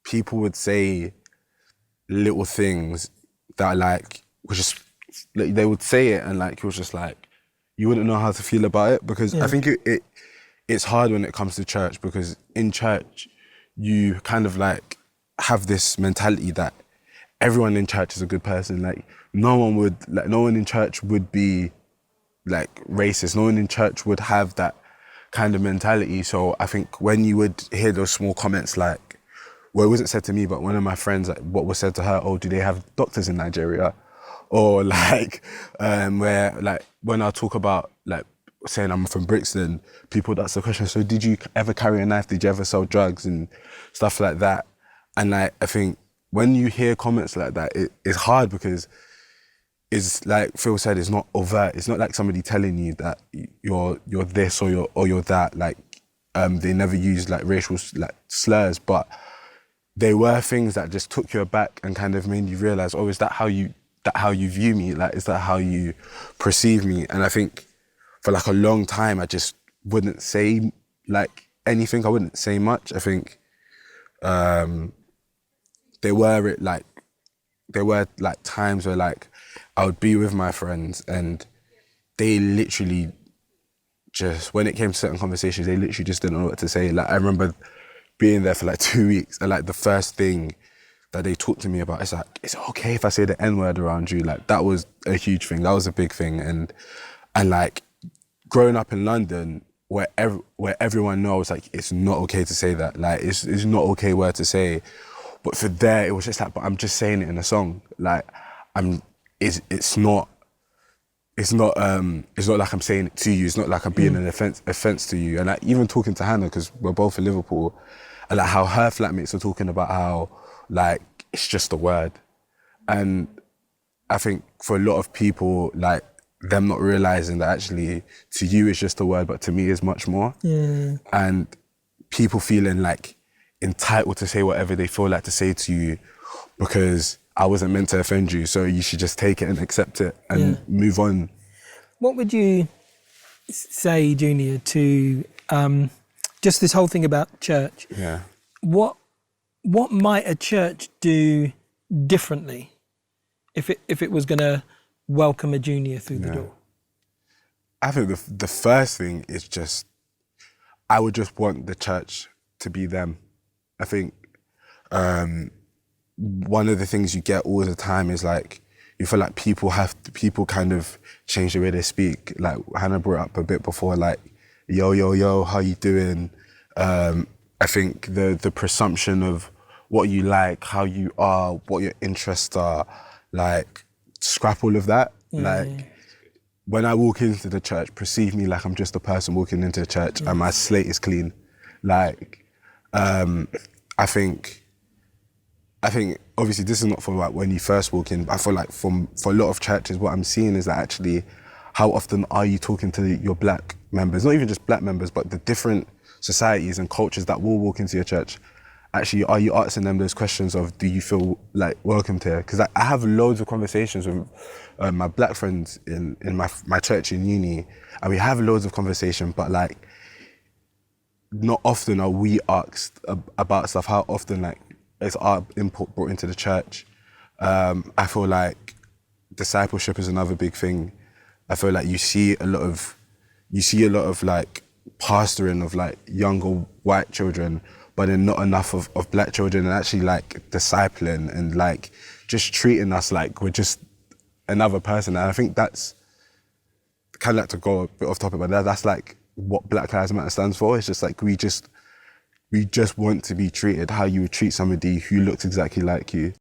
people would say little things that like was just like, they would say it and like it was just like you wouldn't know how to feel about it because I think it's hard when it comes to church because in church you kind of like have this mentality that everyone in church is a good person. Like no one in church would be like racist. No one in church would have that kind of mentality. So I think when you would hear those small comments like, well, it wasn't said to me, but one of my friends, like, what was said to her, oh, do they have doctors in Nigeria? Or like, where like, when I talk about like saying I'm from Brixton, people would ask the question, so did you ever carry a knife? Did you ever sell drugs and stuff like that? And like, I think when you hear comments like that, it's hard because it's like Phil said, it's not overt. It's not like somebody telling you that you're this or you're that. Like they never use like racial like slurs, but they were things that just took you aback and kind of made you realize, oh, is that how you view me? Like, is that how you perceive me? And I think for like a long time, I just wouldn't say like anything. I wouldn't say much. I think there were times where like I would be with my friends and they literally just, when it came to certain conversations, they literally just didn't know what to say. Like I remember being there for like 2 weeks and like the first thing that they talked to me about is like, is it okay if I say the N-word around you? Like that was a huge thing. That was a big thing. And like growing up in London, where everyone knows like it's not okay to say that. Like it's not okay word to say. But for there, it was just like, but I'm just saying it in a song. Like it's not like I'm saying it to you. It's not like I'm being an offense to you. And like even talking to Hannah, because we're both in Liverpool, and like how her flatmates are talking about how like it's just a word. And I think for a lot of people, like them not realizing that actually to you it's just a word, but to me it's much more. And people feeling like entitled to say whatever they feel like to say to you because I wasn't meant to offend you, so you should just take it and accept it and move on. What would you say, Junior, to just this whole thing about church? Yeah. What might a church do differently if it was going to welcome a junior through the door? I think the first thing is just, I would just want the church to be them. I think one of the things you get all the time is like, you feel like people kind of change the way they speak. Like Hannah brought up a bit before, like, yo, how you doing? I think the presumption of what you like, how you are, what your interests are, like, scrap all of that. Like, when I walk into the church, perceive me like I'm just a person walking into the church and my slate is clean. Like, I think obviously this is not for like when you first walk in, but I feel like for a lot of churches, what I'm seeing is that actually, how often are you talking to your black members? Not even just black members, but the different societies and cultures that will walk into your church. Actually, are you asking them those questions of, do you feel like welcomed here? Because I have loads of conversations with my black friends in my church in uni, and we have loads of conversation, but like, not often are we asked about stuff. How often like is our input brought into the church? I feel like discipleship is another big thing. I feel like you see a lot of like pastoring of like younger white children, but then not enough of black children, and actually like discipling and like just treating us like we're just another person. And I think that's kind of like, to go a bit off topic, but that's like what Black Lives Matter stands for. It's just like we just want to be treated how you would treat somebody who looks exactly like you.